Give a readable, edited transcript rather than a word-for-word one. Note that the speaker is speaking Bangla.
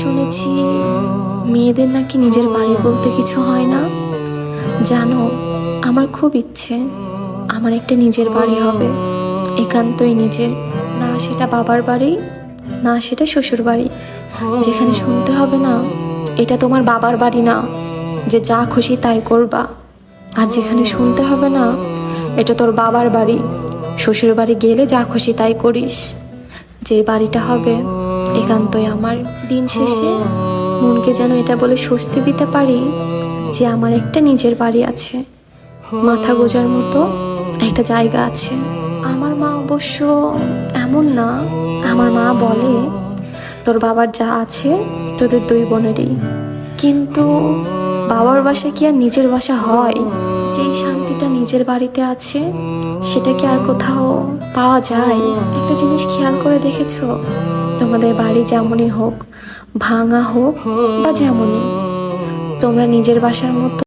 শুনেছি মেয়েদের নাকি নিজের বাড়ি বলতে কিছু হয় না। জানো, আমার খুব ইচ্ছে আমার একটা নিজের বাড়ি হবে, একান্তই নিজের। না সেটা বাবার বাড়ি, না সেটা শ্বশুর বাড়ি, যেখানে শুনতে হবে না এটা তোমার বাবার বাড়ি না, যে যা খুশি তাই করবা। আর যেখানে শুনতে হবে না এটা তোর বাবার বাড়ি, শ্বশুর বাড়ি গেলে যা খুশি তাই করিস। যে বাড়িটা হবে একান্তই আমার। দিন শেষে মনকে যেন এটা বলে স্বস্তি দিতে পারি যে আমার একটা নিজের বাড়ি আছে, মাথা গোজার মতো একটা জায়গা আছে। আমার মা অবশ্য এমন না, আমার মা বলে তোর বাবার যা আছে তোদের দুই বোনেরই। কিন্তু বাবার বাসা কি আর নিজের বাসা হয়? যেই শান্তিটা নিজের বাড়িতে আছে সেটা কি আর কোথাও পাওয়া যায়? একটা জিনিস খেয়াল করে দেখেছো, তোমাদের বাড়ি যেমনই হোক, ভাঙা হোক বা যেমনই, তোমরা নিজের বাসার মতো